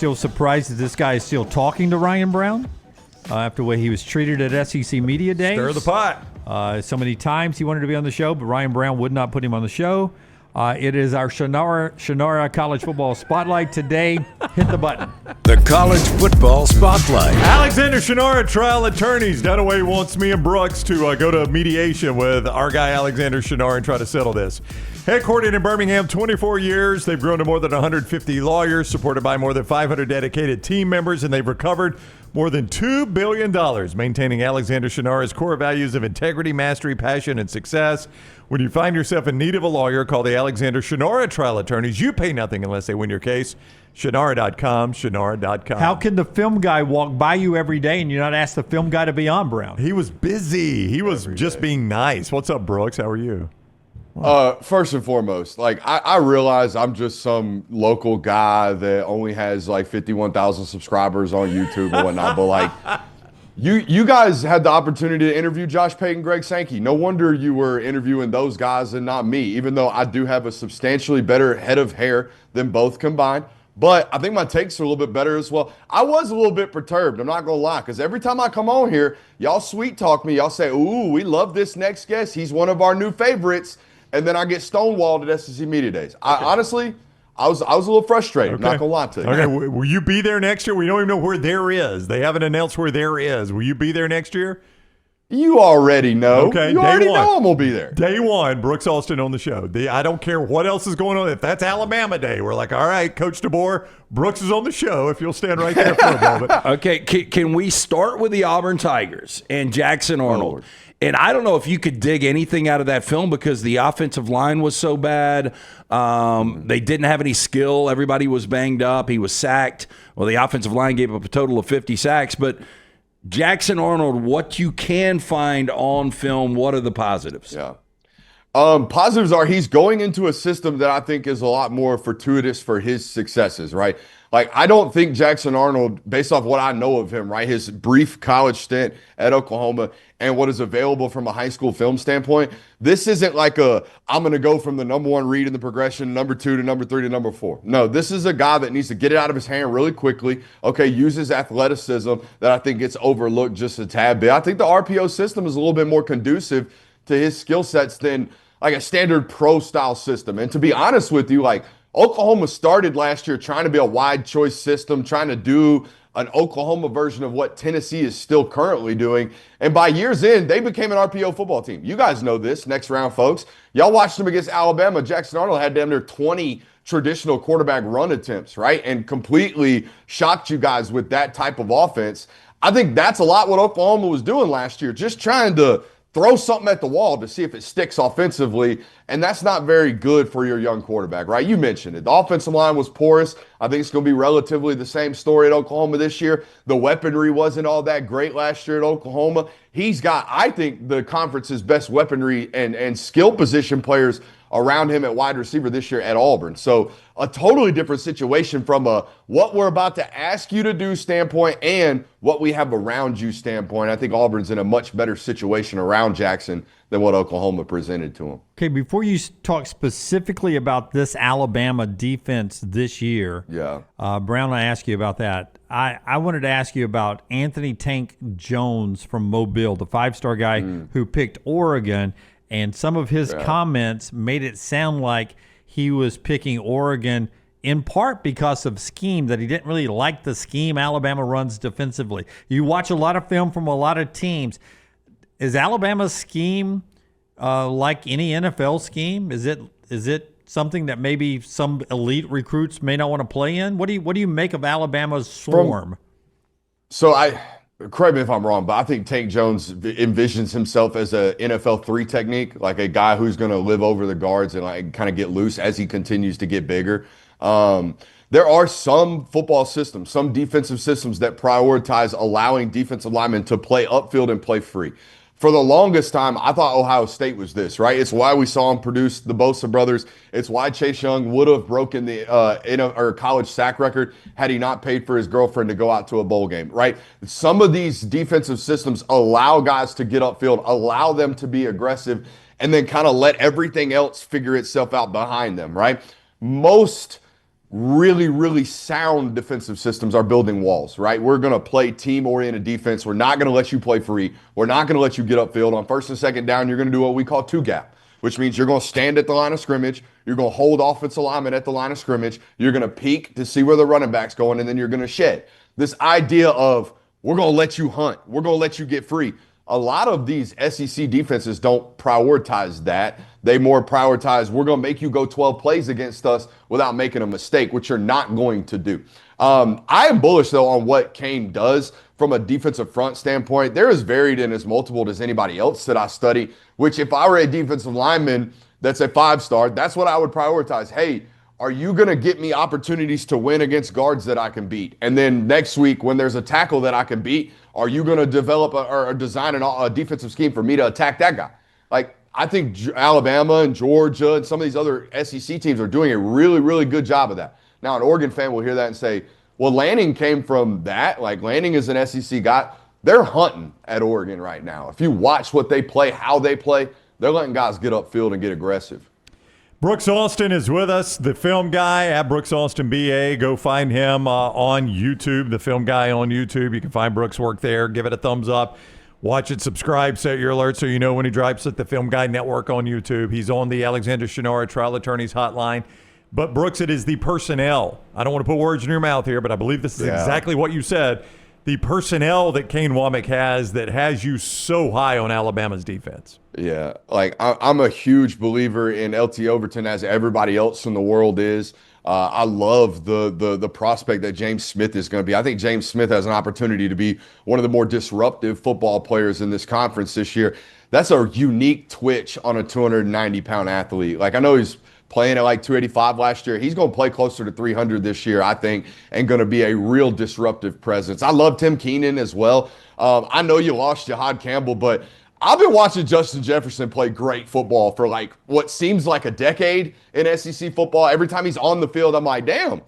still surprised that this guy is still talking to Ryan Brown after the way he was treated at SEC Media Days. Stir the pot. So many times he wanted to be on the show, but Ryan Brown would not put him on the show. It is our Shannara College Football Spotlight today. Hit the button. The College Football Spotlight. Alexander Shannara trial attorneys. Dunaway wants me and Brooks to go to mediation with our guy Alexander Shannara and try to settle this. Headquartered in Birmingham, 24 years. They've grown to more than 150 lawyers, supported by more than 500 dedicated team members, and they've recovered more than $2 billion, maintaining Alexander Shannara's core values of integrity, mastery, passion, and success. When you find yourself in need of a lawyer, call the Alexander Shannara trial attorneys. You pay nothing unless they win your case. Shannara.com, Shannara.com. How can the film guy walk by you every day and you not ask the film guy to be on, Brown? He was busy. He was just being nice. What's up, Brooks? How are you? First and foremost, like I realize I'm just some local guy that only has like 51,000 subscribers on YouTube and whatnot, but like you guys had the opportunity to interview Josh Payton, Greg Sankey. No wonder you were interviewing those guys and not me, even though I do have a substantially better head of hair than both combined. But I think my takes are a little bit better as well. I was a little bit perturbed, I'm not going to lie, because every time I come on here, y'all sweet talk me. Y'all say, ooh, we love this next guest. He's one of our new favorites. And then I get stonewalled at SEC Media Days. Honestly, I was a little frustrated. I'm not going to lie to you. Okay, will you be there next year? We don't even know where there is. They haven't announced where there is. Will you be there next year? You already know. Okay, you already know I'm going to be there. Day one, Brooks Alston on the show. I don't care what else is going on. If that's Alabama Day, we're like, all right, Coach DeBoer, Brooks is on the show if you'll stand right there for a moment. Okay, can we start with the Auburn Tigers and Jackson Arnold? And I don't know if you could dig anything out of that film because the offensive line was so bad. They didn't have any skill. Everybody was banged up. He was sacked. Well, the offensive line gave up a total of 50 sacks. But Jackson Arnold, what you can find on film, what are the positives? Yeah. Positives are he's going into a system that I think is a lot more fortuitous for his successes, right? Like, I don't think Jackson Arnold, based off what I know of him, right, his brief college stint at Oklahoma and what is available from a high school film standpoint, this isn't like I'm going to go from the number one read in the progression, number 2 to number 3 to number 4. No, this is a guy that needs to get it out of his hand really quickly. Okay, uses athleticism that I think gets overlooked just a tad bit. I think the RPO system is a little bit more conducive to his skill sets than like a standard pro-style system. And to be honest with you, like, Oklahoma started last year trying to be a wide choice system, trying to do an Oklahoma version of what Tennessee is still currently doing. And by year's end, they became an RPO football team. You guys know this. Next round, folks. Y'all watched them against Alabama. Jackson Arnold had damn near 20 traditional quarterback run attempts, right? And completely shocked you guys with that type of offense. I think that's a lot what Oklahoma was doing last year, just trying to throw something at the wall to see if it sticks offensively, and that's not very good for your young quarterback, right? You mentioned it. The offensive line was porous. I think it's going to be relatively the same story at Oklahoma this year. The weaponry wasn't all that great last year at Oklahoma. He's got, I think, the conference's best weaponry and skill position players around him at wide receiver this year at Auburn. So a totally different situation from a what we're about to ask you to do standpoint and what we have around you standpoint. I think Auburn's in a much better situation around Jackson than what Oklahoma presented to him. Okay, before you talk specifically about this Alabama defense this year, Brown, I asked you about that. I wanted to ask you about Anthony Tank Jones from Mobile, the 5-star guy who picked Oregon. And some of his comments made it sound like he was picking Oregon in part because of scheme, that he didn't really like the scheme Alabama runs defensively. You watch a lot of film from a lot of teams. Is Alabama's scheme like any NFL scheme? Is it something that maybe some elite recruits may not want to play in? What do you make of Alabama's swarm? Correct me if I'm wrong, but I think Tank Jones envisions himself as a NFL 3 technique, like a guy who's going to live over the guards and like kind of get loose as he continues to get bigger. There are some football systems, some defensive systems that prioritize allowing defensive linemen to play upfield and play free. For the longest time, I thought Ohio State was this, right? It's why we saw him produce the Bosa brothers. It's why Chase Young would have broken the college sack record had he not paid for his girlfriend to go out to a bowl game, right? Some of these defensive systems allow guys to get upfield, allow them to be aggressive, and then kind of let everything else figure itself out behind them, right? Most really, really sound defensive systems are building walls, right? We're going to play team-oriented defense. We're not going to let you play free. We're not going to let you get upfield. On first and second down, you're going to do what we call two-gap, which means you're going to stand at the line of scrimmage. You're going to hold offensive linemen at the line of scrimmage. You're going to peek to see where the running back's going, and then you're going to shed. This idea of we're going to let you hunt. We're going to let you get free. A lot of these SEC defenses don't prioritize that. They more prioritize, we're going to make you go 12 plays against us without making a mistake, which you're not going to do. I am bullish, though, on what Kane does from a defensive front standpoint. They're as varied and as multiple as anybody else that I study, which if I were a defensive lineman that's a 5-star, that's what I would prioritize. Hey, are you going to get me opportunities to win against guards that I can beat? And then next week, when there's a tackle that I can beat, are you going to develop or design a defensive scheme for me to attack that guy? Like, I think Alabama and Georgia and some of these other SEC teams are doing a really, really good job of that. Now, an Oregon fan will hear that and say, well, Lanning came from that. Like, Lanning is an SEC guy. They're hunting at Oregon right now. If you watch what they play, how they play, they're letting guys get upfield and get aggressive. Brooks Austin is with us, the film guy at Brooks Austin BA. Go find him on YouTube, the film guy on YouTube. You can find Brooks' work there. Give it a thumbs up. Watch it, subscribe, set your alerts so you know when he drops it. The Film Guy Network on YouTube. He's on the Alexander Shinara Trial Attorneys Hotline. But, Brooks, it is the personnel. I don't want to put words in your mouth here, but I believe this is exactly what you said. The personnel that Kane Womack has that has you so high on Alabama's defense. Yeah, like I'm a huge believer in LT Overton, as everybody else in the world is. I love the prospect that James Smith is going to be. I think James Smith has an opportunity to be one of the more disruptive football players in this conference this year. That's a unique twitch on a 290-pound athlete. Like, I know he's playing at like 285 last year. He's going to play closer to 300 this year, I think, and going to be a real disruptive presence. I love Tim Keenan as well. I know you lost Jahad Campbell, but I've been watching Justin Jefferson play great football for like what seems like a decade in SEC football. Every time he's on the field, I'm like, damn,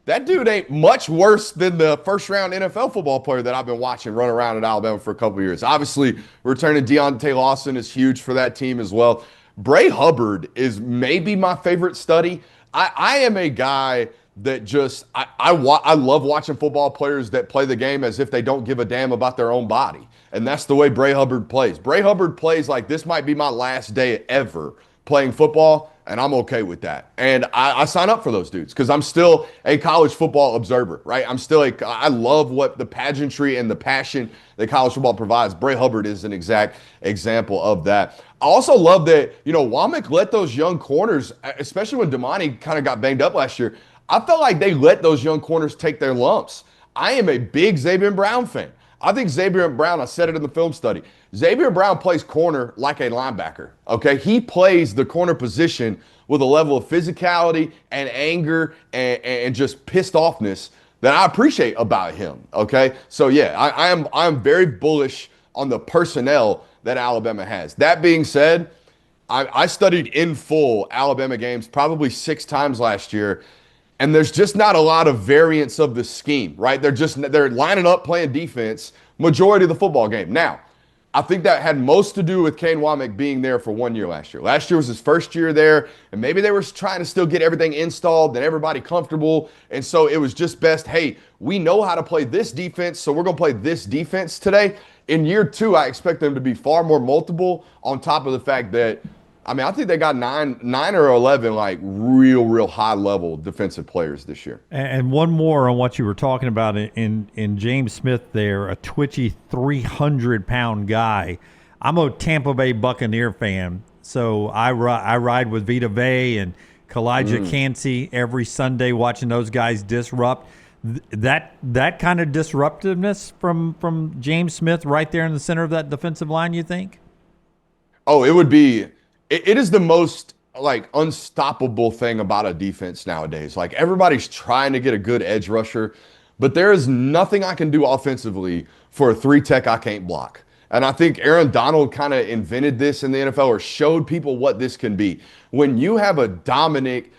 that dude ain't much worse than the first-round NFL football player that I've been watching run around at Alabama for a couple of years. Obviously, returning Deontay Lawson is huge for that team as well. Bray Hubbard is maybe my favorite study. I am a guy that just I love watching football players that play the game as if they don't give a damn about their own body. And that's the way Bray Hubbard plays. Bray Hubbard plays like this might be my last day ever playing football, and I'm okay with that. And I sign up for those dudes because I'm still a college football observer, right? I love what the pageantry and the passion that college football provides. Bray Hubbard is an exact example of that. I also love that, Womack let those young corners, especially when Damani kind of got banged up last year, I felt like they let those young corners take their lumps. I am a big Xavier Brown fan. I think Xavier Brown, I said it in the film study, Xavier Brown plays corner like a linebacker, okay? He plays the corner position with a level of physicality and anger and just pissed offness that I appreciate about him, okay? So, yeah, I am very bullish on the personnel that Alabama has. That being said, I studied in full Alabama games probably 6 times last year, and there's just not a lot of variance of the scheme, right? They're lining up playing defense majority of the football game. Now, I think that had most to do with Kane Womack being there for 1 year last year. Last year was his first year there, and maybe they were trying to still get everything installed and everybody comfortable. And so it was just best, hey, we know how to play this defense, so we're going to play this defense today. In year 2, I expect them to be far more multiple, on top of the fact that, I think they got 9 or 11 like real high-level defensive players this year. And one more on what you were talking about in James Smith there, a twitchy 300-pound guy. I'm a Tampa Bay Buccaneer fan, so I ride with Vita Vea and Kalijah Cansey every Sunday watching those guys disrupt. That kind of disruptiveness from James Smith right there in the center of that defensive line, you think? Oh, it would be... It is the most unstoppable thing about a defense nowadays. Like, everybody's trying to get a good edge rusher, but there is nothing I can do offensively for a 3-tech I can't block. And I think Aaron Donald kind of invented this in the NFL, or showed people what this can be. When you have a dominant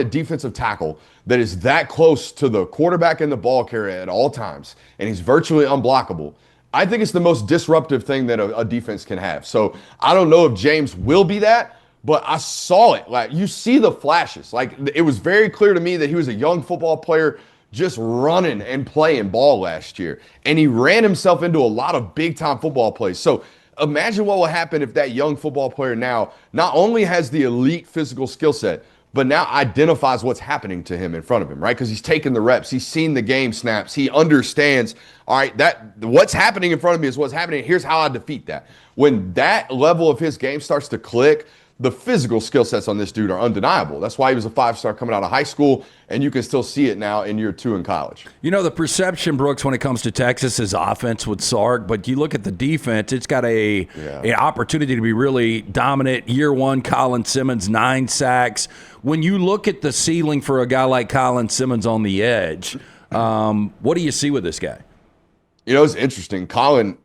defensive tackle that is that close to the quarterback and the ball carrier at all times, and he's virtually unblockable, I think it's the most disruptive thing that a defense can have. So I don't know if James will be that, but I saw it. Like, you see the flashes. Like, it was very clear to me that he was a young football player just running and playing ball last year. And he ran himself into a lot of big-time football plays. So imagine what will happen if that young football player now not only has the elite physical skill set, but now identifies what's happening to him in front of him, right? Because he's taking the reps. He's seen the game snaps. He understands, all right, that what's happening in front of me is what's happening. Here's how I defeat that. When that level of his game starts to click, the physical skill sets on this dude are undeniable. That's why he was a 5-star coming out of high school, and you can still see it now in year 2 in college. You know, the perception, Brooks, when it comes to Texas is offense with Sark, but you look at the defense, it's got an opportunity to be really dominant. Year 1, Colin Simmons, 9 sacks. When you look at the ceiling for a guy like Colin Simmons on the edge, what do you see with this guy? You know, it's interesting. Colin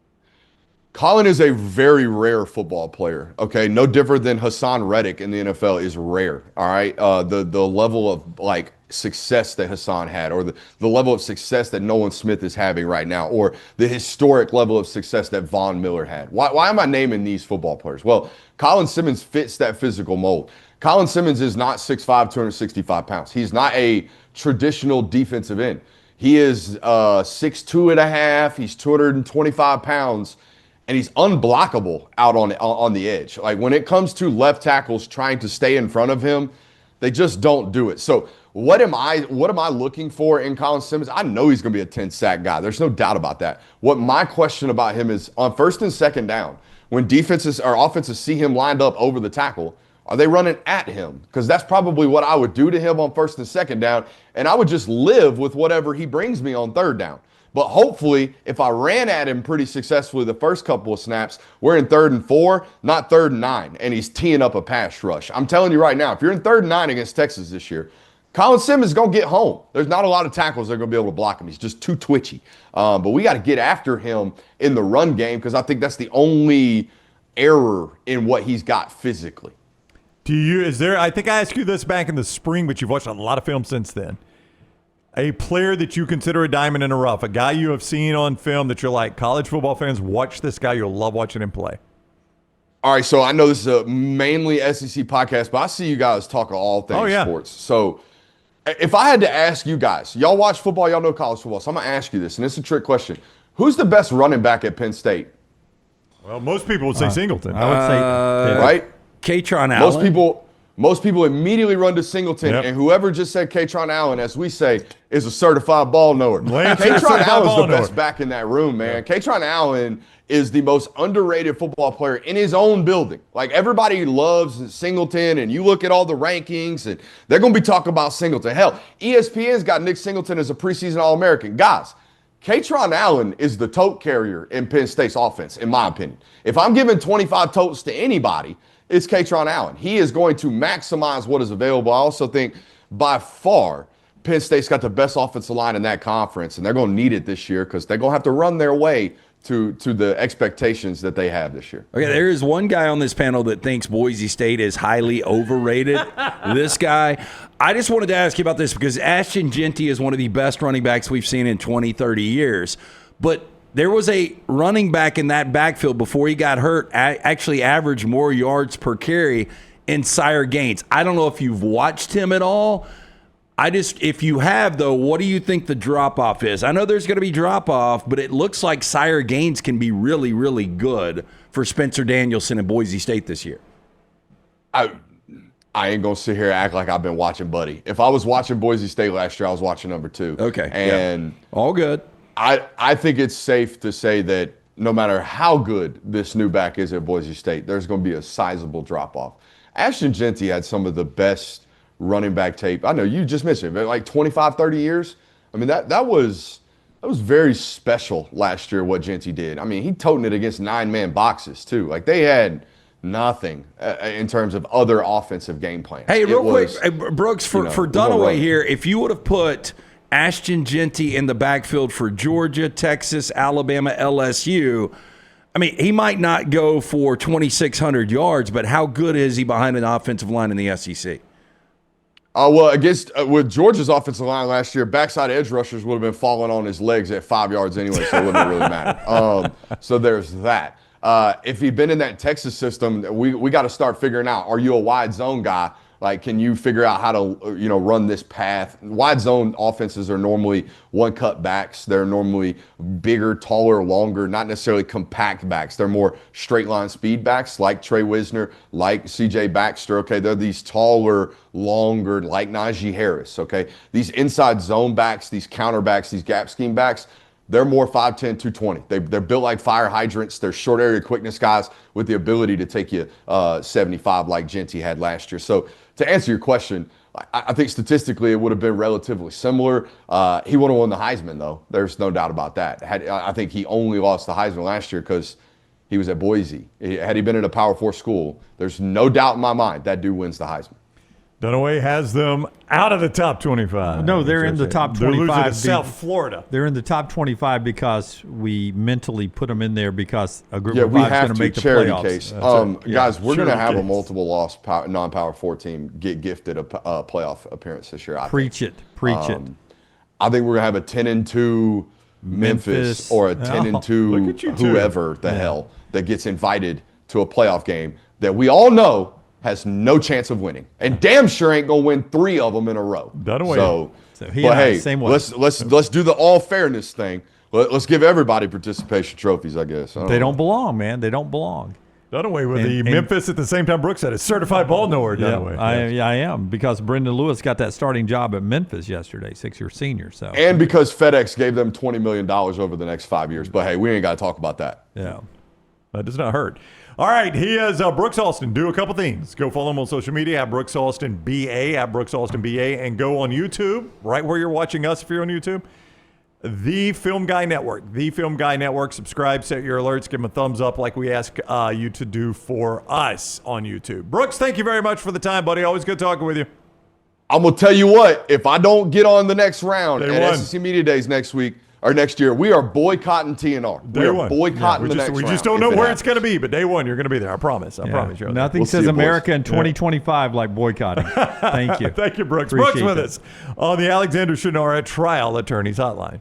is a very rare football player, okay? No different than Hassan Reddick in the NFL is rare, all right? The level of, like, success that Hassan had, or the level of success that Nolan Smith is having right now, or the historic level of success that Von Miller had. Why am I naming these football players? Well, Colin Simmons fits that physical mold. Colin Simmons is not 6'5", 265 pounds. He's not a traditional defensive end. He is 6'2 and a half. He's 225 pounds. And he's unblockable out on the edge. Like, when it comes to left tackles trying to stay in front of him, they just don't do it. So what am I looking for in Colin Simmons? I know he's going to be a 10-sack guy. There's no doubt about that. What my question about him is, on first and second down, when defenses or offenses see him lined up over the tackle, are they running at him? Because that's probably what I would do to him on first and second down, and I would just live with whatever he brings me on third down. But hopefully, if I ran at him pretty successfully the first couple of snaps, we're in 3rd and 4, not 3rd and 9, and he's teeing up a pass rush. I'm telling you right now, if you're in 3rd and 9 against Texas this year, Colin Simmons is going to get home. There's not a lot of tackles that are going to be able to block him. He's just too twitchy. But we got to get after him in the run game, because I think that's the only error in what he's got physically. I think I asked you this back in the spring, but you've watched a lot of film since then. A player that you consider a diamond in the rough, a guy you have seen on film that you're like, college football fans, watch this guy. You'll love watching him play. All right, so I know this is a mainly SEC podcast, but I see you guys talk all things sports. So if I had to ask you guys, y'all watch football, y'all know college football, so I'm going to ask you this, and it's a trick question. Who's the best running back at Penn State? Well, most people would say Singleton. I would say right? Katron Allen. Most people immediately run to Singleton, and whoever just said Katron Allen, as we say, is a certified ball knower. Katron Allen's the best back in that room, man. Yeah. Katron Allen is the most underrated football player in his own building. Like, everybody loves Singleton, and you look at all the rankings, and they're going to be talking about Singleton. Hell, ESPN's got Nick Singleton as a preseason All-American. Guys, Katron Allen is the tote carrier in Penn State's offense, in my opinion. If I'm giving 25 totes to anybody, it's Katron Allen. He is going to maximize what is available. I also think by far Penn State's got the best offensive line in that conference, and they're going to need it this year because they're going to have to run their way to the expectations that they have this year. Okay, there is one guy on this panel that thinks Boise State is highly overrated. This guy. I just wanted to ask you about this because Ashton Jeanty is one of the best running backs we've seen in 20, 30 years. But there was a running back in that backfield before he got hurt, actually averaged more yards per carry in Sire Gaines. I don't know if you've watched him at all. If you have, though, what do you think the drop-off is? I know there's going to be drop-off, but it looks like Sire Gaines can be really, really good for Spencer Danielson and Boise State this year. I ain't going to sit here and act like I've been watching Buddy. If I was watching Boise State last year, I was watching number 2. Okay. And all good. I think it's safe to say that no matter how good this new back is at Boise State, there's going to be a sizable drop-off. Ashton Jeanty had some of the best running back tape. I know you just mentioned it, like 25, 30 years. I mean, that was very special last year what Jeanty did. I mean, he toting it against 9-man boxes too. Like, they had nothing in terms of other offensive game plans. Hey, real quick, Brooks, for Dunaway here, if you would have put Ashton Jeanty in the backfield for Georgia, Texas, Alabama, LSU, I mean, he might not go for 2,600 yards, but how good is he behind an offensive line in the SEC? Well, with Georgia's offensive line last year, backside edge rushers would have been falling on his legs at 5 yards anyway, so it wouldn't really matter. So there's that. if he'd been in that Texas system, we got to start figuring out, are you a wide zone guy? Like, can you figure out how to, run this path? Wide zone offenses are normally one-cut backs. They're normally bigger, taller, longer, not necessarily compact backs. They're more straight-line speed backs like Trey Wisner, like C.J. Baxter, okay? They're these taller, longer, like Najee Harris, okay? These inside zone backs, these counter backs, these gap scheme backs, they're more 5'10", 220. They're built like fire hydrants. They're short area quickness guys with the ability to take you 75 like Genty had last year. So to answer your question, I think statistically it would have been relatively similar. He would have won the Heisman, though. There's no doubt about that. I think he only lost the Heisman last year because he was at Boise. Had he been in a Power 4 school, there's no doubt in my mind that dude wins the Heisman. Dunaway has them out of the top 25. No, they're in the top 25. They're losing to South Florida. They're in the top 25 because we mentally put them in there because a group of five is going to make the playoffs. Case. Guys, we're going to have a multiple loss non-Power 4 team get gifted a playoff appearance this year. Preach it. I think we're going to have a 10-2 Memphis or a 10-2 whoever the hell that gets invited to a playoff game that we all know has no chance of winning, and damn sure ain't gonna win 3 of them in a row. So but hey, let's do the all fairness thing. Let's give everybody participation trophies, I guess. They don't belong, man. They don't belong. Dunaway with Memphis at the same time Brooks said it's certified ball knower. Dunaway. I am, because Brendan Lewis got that starting job at Memphis yesterday, 6-year senior. So, and because FedEx gave them $20 million over the next 5 years. But hey, we ain't got to talk about that. Yeah, that does not hurt. All right, he is Brooks Austin. Do a couple things. Go follow him on social media at Brooks Austin BA, at Brooks Austin BA, and go on YouTube, right where you're watching us if you're on YouTube. The Film Guy Network. The Film Guy Network. Subscribe, set your alerts, give them a thumbs up like we ask you to do for us on YouTube. Brooks, thank you very much for the time, buddy. Always good talking with you. I'm going to tell you what, if I don't get on the next round at SEC Media Days next week, or next year, we are boycotting TNR. Day we are boycotting the next round. We just don't know where it's going to be, but day one, you're going to be there. I promise. I promise you. Nothing says America in 2025 like boycotting. Thank you. Thank you, Brooks. Appreciate Brooks with us on the Alexander Shinara Trial Attorneys Hotline.